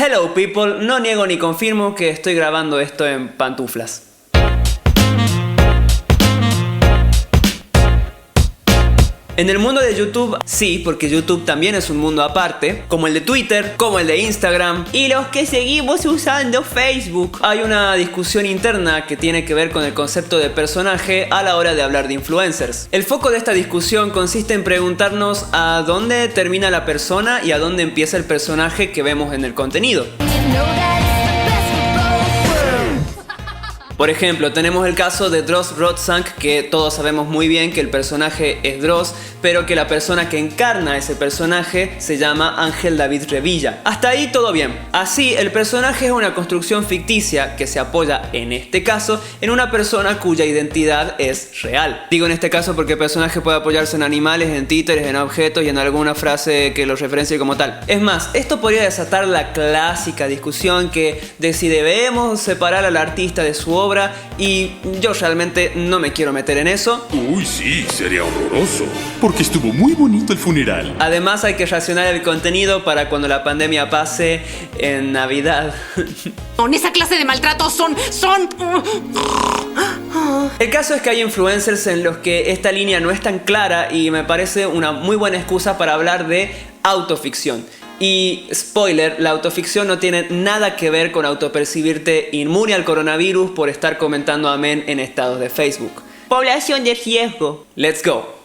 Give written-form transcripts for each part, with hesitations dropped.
Hello people, no niego ni confirmo que estoy grabando esto en pantuflas. En el mundo de YouTube, sí, porque YouTube también es un mundo aparte, como el de Twitter, como el de Instagram y los que seguimos usando Facebook. Hay una discusión interna que tiene que ver con el concepto de personaje a la hora de hablar de influencers. El foco de esta discusión consiste en preguntarnos a dónde termina la persona y a dónde empieza el personaje que vemos en el contenido. Por ejemplo, tenemos el caso de Dross Rotzank, que todos sabemos muy bien que el personaje es Dross, pero que la persona que encarna ese personaje se llama Ángel David Revilla. Hasta ahí todo bien. Así, el personaje es una construcción ficticia que se apoya, en este caso, en una persona cuya identidad es real. Digo en este caso porque el personaje puede apoyarse en animales, en títeres, en objetos y en alguna frase que los referencie como tal. Es más, esto podría desatar la clásica discusión de si debemos separar al artista de su obra, y yo realmente no me quiero meter en eso. Uy, sí, sería horroroso, porque estuvo muy bonito el funeral. Además hay que racionar el contenido para cuando la pandemia pase en Navidad. Con esa clase de maltratos son... El caso es que hay influencers en los que esta línea no es tan clara y me parece una muy buena excusa para hablar de autoficción. Y spoiler, la autoficción no tiene nada que ver con autopercibirte inmune al coronavirus por estar comentando amén en estados de Facebook. Población de riesgo. Let's go.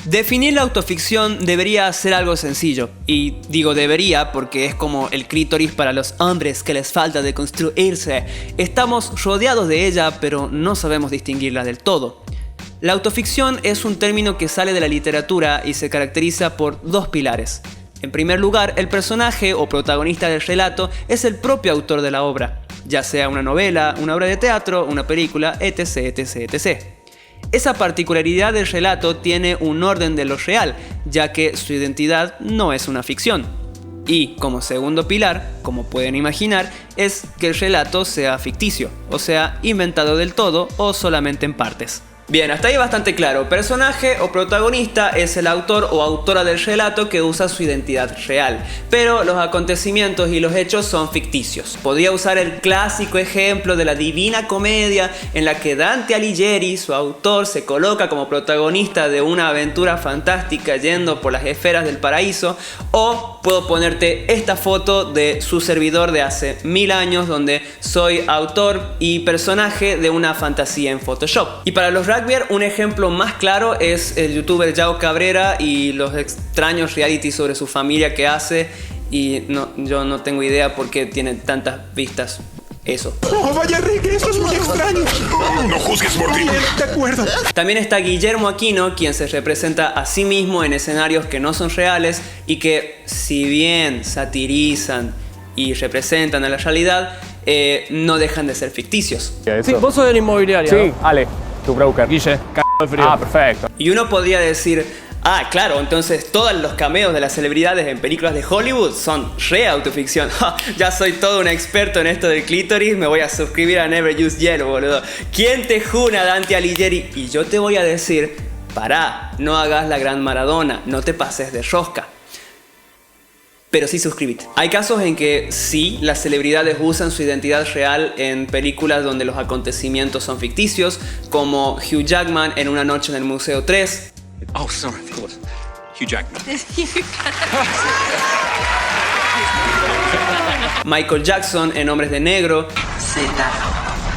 Definir la autoficción debería ser algo sencillo. Y digo debería porque es como el clítoris para los hombres que les falta de construirse. Estamos rodeados de ella, pero no sabemos distinguirla del todo. La autoficción es un término que sale de la literatura y se caracteriza por dos pilares. En primer lugar, el personaje o protagonista del relato es el propio autor de la obra, ya sea una novela, una obra de teatro, una película, etc, etc, etc. Esa particularidad del relato tiene un orden de lo real, ya que su identidad no es una ficción. Y como segundo pilar, como pueden imaginar, es que el relato sea ficticio, o sea, inventado del todo o solamente en partes. Bien, hasta ahí bastante claro. Personaje o protagonista es el autor o autora del relato que usa su identidad real, pero los acontecimientos y los hechos son ficticios. Podría usar el clásico ejemplo de la Divina Comedia, en la que Dante Alighieri, su autor, se coloca como protagonista de una aventura fantástica yendo por las esferas del paraíso, o puedo ponerte esta foto de su servidor de hace 1000 años, donde soy autor y personaje de una fantasía en Photoshop. Y para los rugbyers, un ejemplo más claro es el youtuber Yao Cabrera y los extraños reality sobre su familia que hace, y yo no tengo idea por qué tiene tantas vistas eso. ¡Oh, vaya Rick! ¡Eso es muy extraño! No juzgues por ti. De acuerdo. También está Guillermo Aquino, quien se representa a sí mismo en escenarios que no son reales y que, si bien satirizan y representan a la realidad, no dejan de ser ficticios. Sí, vos sos de la inmobiliaria. Sí, ¿no? Ale, tu broker. Guille, de frío. Ah, perfecto. Y uno podría decir, ah, claro, entonces todos los cameos de las celebridades en películas de Hollywood son re autoficción. Ya soy todo un experto en esto del clítoris, me voy a suscribir a Never Use Yellow, boludo. ¿Quién te juna, Dante Alighieri? Y yo te voy a decir, pará, no hagas la gran Maradona, no te pases de rosca. Pero sí suscríbete. Hay casos en que sí, las celebridades usan su identidad real en películas donde los acontecimientos son ficticios, como Hugh Jackman en Una noche en el Museo 3. Oh, sorry, of course. Hugh Jackman. Michael Jackson en Hombres de Negro. Zeta,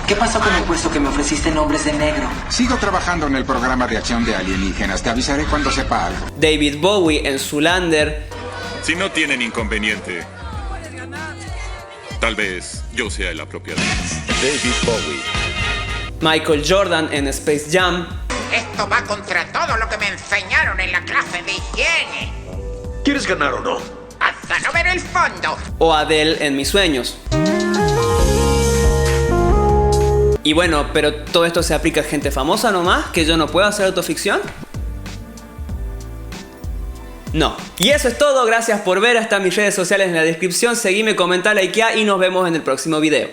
¿qué pasó con el puesto que me ofreciste en Hombres de Negro? Sigo trabajando en el programa de acción de alienígenas. Te avisaré cuando sepa algo. David Bowie en Zoolander. Si no tienen inconveniente, tal vez yo sea el apropiado. David Bowie. Michael Jordan en Space Jam. Esto va contra todo lo que me enseñaron en la clase de higiene. ¿Quieres ganar o no? Hasta no ver el fondo. O Adele en Mis sueños. Y bueno, pero todo esto se aplica a gente famosa nomás, que yo no puedo hacer autoficción. No. Y eso es todo, gracias por ver, están mis redes sociales en la descripción, seguime, comenta, likea y nos vemos en el próximo video.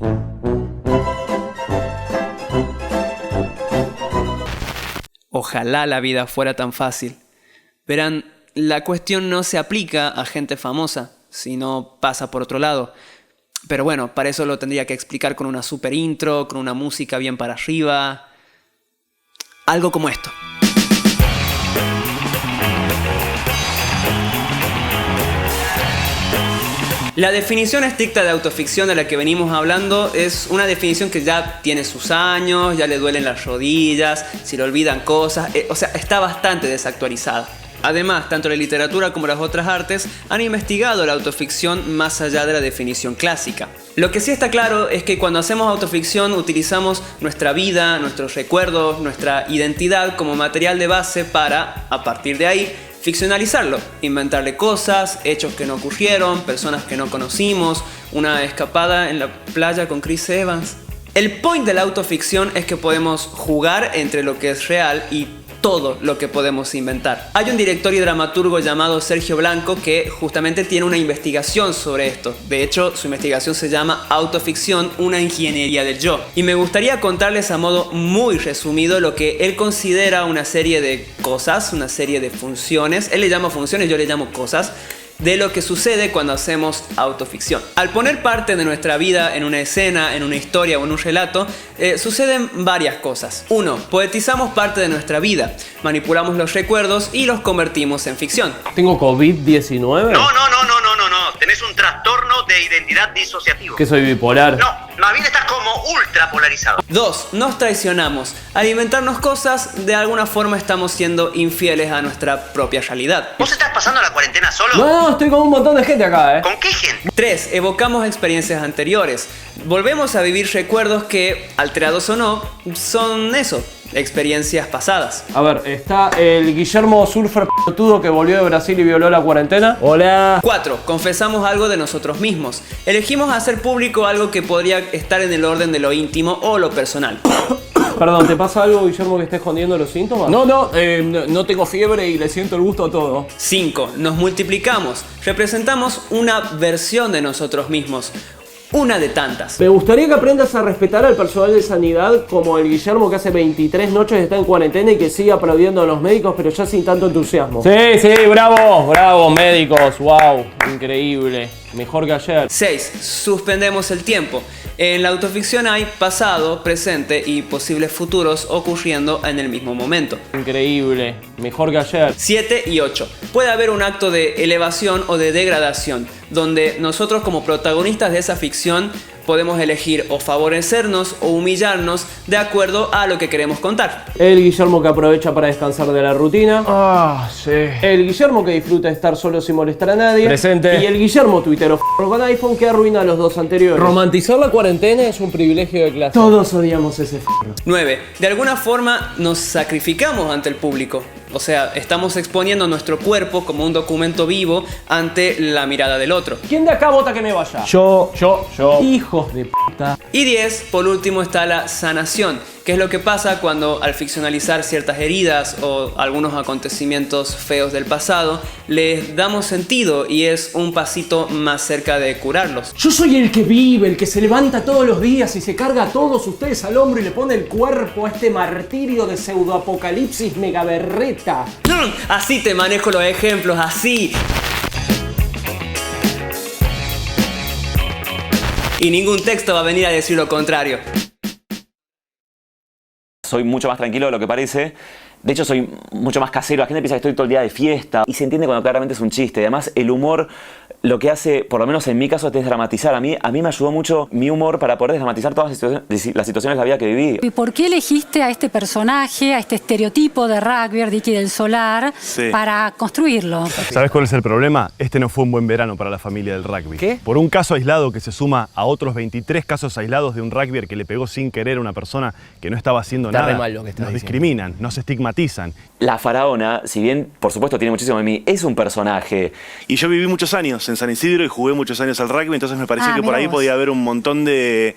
Ojalá la vida fuera tan fácil. Verán, la cuestión no se aplica a gente famosa, sino pasa por otro lado. Pero bueno, para eso lo tendría que explicar con una super intro, con una música bien para arriba. Algo como esto. La definición estricta de autoficción de la que venimos hablando es una definición que ya tiene sus años, ya le duelen las rodillas, se le olvidan cosas, o sea, está bastante desactualizada. Además, tanto la literatura como las otras artes han investigado la autoficción más allá de la definición clásica. Lo que sí está claro es que cuando hacemos autoficción utilizamos nuestra vida, nuestros recuerdos, nuestra identidad como material de base para, a partir de ahí, ficcionalizarlo, inventarle cosas, hechos que no ocurrieron, personas que no conocimos, una escapada en la playa con Chris Evans. El point de la autoficción es que podemos jugar entre lo que es real y todo lo que podemos inventar. Hay un director y dramaturgo llamado Sergio Blanco que justamente tiene una investigación sobre esto. De hecho, su investigación se llama Autoficción, una ingeniería del yo. Y me gustaría contarles a modo muy resumido lo que él considera una serie de cosas, una serie de funciones. Él le llama funciones, yo le llamo cosas, de lo que sucede cuando hacemos autoficción. Al poner parte de nuestra vida en una escena, en una historia o en un relato, suceden varias cosas. 1. Poetizamos parte de nuestra vida, manipulamos los recuerdos y los convertimos en ficción. ¿Tengo COVID-19? No. Tenés un trastorno de identidad disociativo. ¿Que soy bipolar? No, más bien estás como ultra polarizado. 2. Nos traicionamos. Al inventarnos cosas, de alguna forma estamos siendo infieles a nuestra propia realidad. ¿Vos estás pasando la cuarentena solo? No, estoy con un montón de gente acá, ¿Con qué gente? 3. Evocamos experiencias anteriores. Volvemos a vivir recuerdos que, alterados o no, son eso, experiencias pasadas. A ver, está el Guillermo Surfer pelotudo que volvió de Brasil y violó la cuarentena. Hola. 4. Confesamos algo de nosotros mismos. Elegimos hacer público algo que podría estar en el orden de lo íntimo o lo personal. Perdón, ¿te pasa algo, Guillermo, que esté escondiendo los síntomas? No tengo fiebre y le siento el gusto a todo. 5. Nos multiplicamos. Representamos una versión de nosotros mismos. Una de tantas. Me gustaría que aprendas a respetar al personal de sanidad como el Guillermo que hace 23 noches está en cuarentena y que sigue aplaudiendo a los médicos pero ya sin tanto entusiasmo. Sí, bravo, médicos, wow, increíble, mejor que ayer. 6. Suspendemos el tiempo. En la autoficción hay pasado, presente y posibles futuros ocurriendo en el mismo momento. Increíble, mejor que ayer. 7 y 8. Puede haber un acto de elevación o de degradación, donde nosotros como protagonistas de esa ficción podemos elegir o favorecernos o humillarnos de acuerdo a lo que queremos contar. El Guillermo que aprovecha para descansar de la rutina. Sí. El Guillermo que disfruta de estar solo sin molestar a nadie. Presente. Y el Guillermo tuitero con iPhone que arruina a los dos anteriores. Romantizar la cuarentena es un privilegio de clase. Todos odiamos ese 9. De alguna forma nos sacrificamos ante el público. O sea, estamos exponiendo nuestro cuerpo como un documento vivo ante la mirada del otro. ¿Quién de acá vota que me vaya? Yo. Hijos de puta. Y 10, por último, está la sanación, que es lo que pasa cuando al ficcionalizar ciertas heridas o algunos acontecimientos feos del pasado, les damos sentido y es un pasito más cerca de curarlos. Yo soy el que vive, el que se levanta todos los días y se carga a todos ustedes al hombro y le pone el cuerpo a este martirio de pseudoapocalipsis megaberreta. Así te manejo los ejemplos, así. Y ningún texto va a venir a decir lo contrario. Soy mucho más tranquilo de lo que parece. De hecho, soy mucho más casero. La gente piensa que estoy todo el día de fiesta. Y se entiende cuando claramente es un chiste. Además, el humor lo que hace, por lo menos en mi caso, es desdramatizar. A mí me ayudó mucho mi humor para poder desdramatizar todas las situaciones de la vida que viví. ¿Y por qué elegiste a este personaje, a este estereotipo de rugby, Dicky del Solar, para construirlo? ¿Sabes cuál es el problema? Este no fue un buen verano para la familia del rugby. ¿Qué? Por un caso aislado que se suma a otros 23 casos aislados de un rugbyer que le pegó sin querer a una persona que no estaba haciendo nada, nos discriminan, nos estigmatizan. La faraona, si bien por supuesto tiene muchísimo de mí, es un personaje. Y yo viví muchos años en San Isidro y jugué muchos años al rugby, entonces me pareció que por ahí podía haber un montón de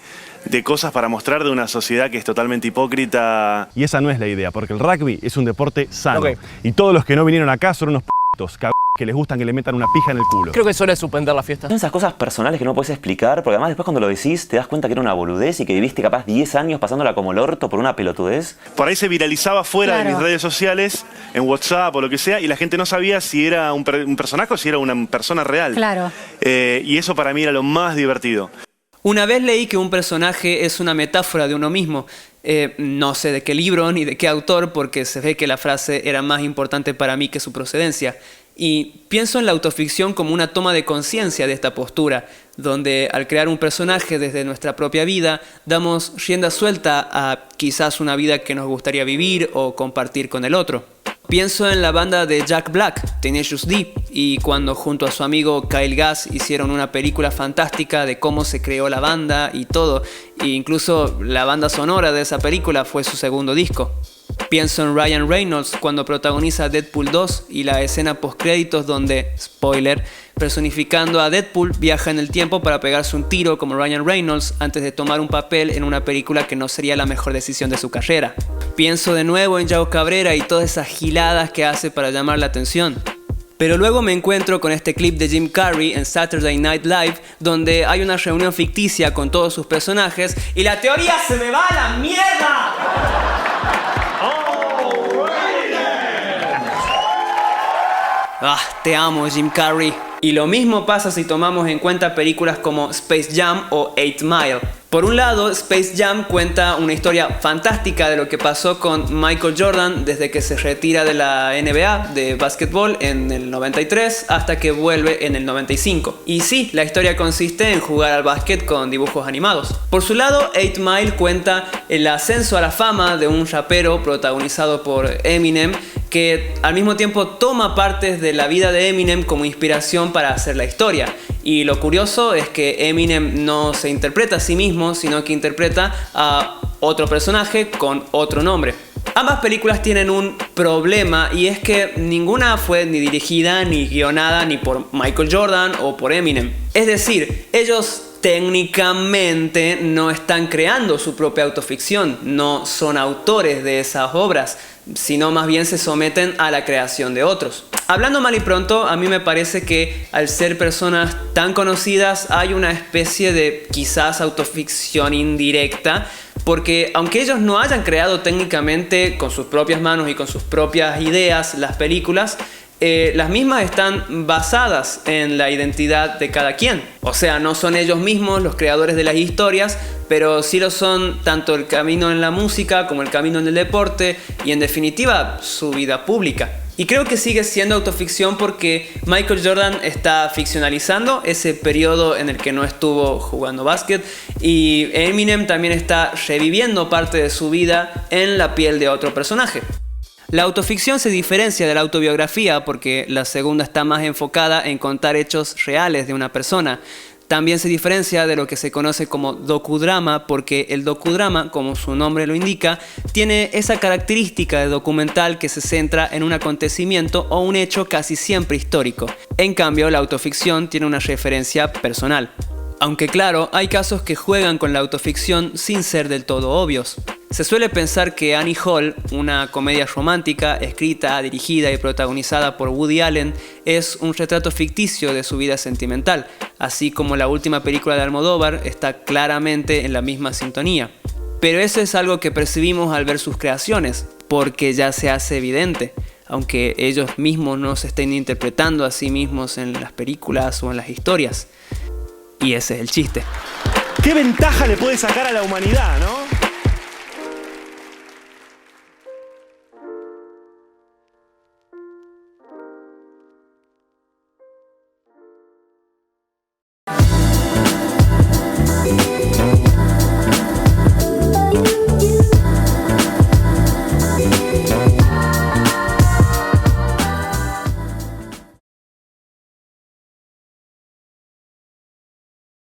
cosas para mostrar de una sociedad que es totalmente hipócrita. Y esa no es la idea, porque el rugby es un deporte sano. Y todos los que no vinieron acá son unos p***tos, que les gustan que le metan una pija en el culo. Creo que suele suspender la fiesta. Son esas cosas personales que no puedes explicar, porque además después cuando lo decís te das cuenta que era una boludez y que viviste capaz 10 años pasándola como el orto por una pelotudez. Por ahí se viralizaba fuera de mis redes sociales, en WhatsApp o lo que sea, y la gente no sabía si era un personaje o si era una persona real. Claro. Y eso para mí era lo más divertido. Una vez leí que un personaje es una metáfora de uno mismo. No sé de qué libro ni de qué autor, porque se ve que la frase era más importante para mí que su procedencia. Y pienso en la autoficción como una toma de conciencia de esta postura, donde al crear un personaje desde nuestra propia vida, damos rienda suelta a quizás una vida que nos gustaría vivir o compartir con el otro. Pienso en la banda de Jack Black, Tenacious D, y cuando junto a su amigo Kyle Gass hicieron una película fantástica de cómo se creó la banda y todo, e incluso la banda sonora de esa película fue su segundo disco. Pienso en Ryan Reynolds cuando protagoniza Deadpool 2 y la escena postcréditos donde, spoiler, personificando a Deadpool viaja en el tiempo para pegarse un tiro como Ryan Reynolds antes de tomar un papel en una película que no sería la mejor decisión de su carrera. Pienso de nuevo en Yao Cabrera y todas esas giladas que hace para llamar la atención. Pero luego me encuentro con este clip de Jim Carrey en Saturday Night Live, donde hay una reunión ficticia con todos sus personajes y la teoría se me va a la mierda. Te amo, Jim Carrey. Y lo mismo pasa si tomamos en cuenta películas como Space Jam o 8 Mile. Por un lado, Space Jam cuenta una historia fantástica de lo que pasó con Michael Jordan desde que se retira de la NBA de básquetbol en el 93 hasta que vuelve en el 95. Y sí, la historia consiste en jugar al básquet con dibujos animados. Por su lado, 8 Mile cuenta el ascenso a la fama de un rapero protagonizado por Eminem, que al mismo tiempo toma partes de la vida de Eminem como inspiración para hacer la historia. Y lo curioso es que Eminem no se interpreta a sí mismo, sino que interpreta a otro personaje con otro nombre. Ambas películas tienen un problema y es que ninguna fue ni dirigida ni guionada ni por Michael Jordan o por Eminem. Es decir, ellos técnicamente no están creando su propia autoficción, no son autores de esas obras, sino más bien se someten a la creación de otros. Hablando mal y pronto, a mí me parece que al ser personas tan conocidas hay una especie de quizás autoficción indirecta, porque aunque ellos no hayan creado técnicamente con sus propias manos y con sus propias ideas las películas, las mismas están basadas en la identidad de cada quien. O sea, no son ellos mismos los creadores de las historias, pero sí lo son tanto el camino en la música como el camino en el deporte y en definitiva su vida pública. Y creo que sigue siendo autoficción porque Michael Jordan está ficcionalizando ese periodo en el que no estuvo jugando básquet y Eminem también está reviviendo parte de su vida en la piel de otro personaje. La autoficción se diferencia de la autobiografía porque la segunda está más enfocada en contar hechos reales de una persona. También se diferencia de lo que se conoce como docudrama porque el docudrama, como su nombre lo indica, tiene esa característica de documental que se centra en un acontecimiento o un hecho casi siempre histórico. En cambio, la autoficción tiene una referencia personal. Aunque claro, hay casos que juegan con la autoficción sin ser del todo obvios. Se suele pensar que Annie Hall, una comedia romántica escrita, dirigida y protagonizada por Woody Allen, es un retrato ficticio de su vida sentimental, así como la última película de Almodóvar está claramente en la misma sintonía. Pero eso es algo que percibimos al ver sus creaciones, porque ya se hace evidente, aunque ellos mismos no se estén interpretando a sí mismos en las películas o en las historias. Y ese es el chiste. ¿Qué ventaja le puede sacar a la humanidad, no?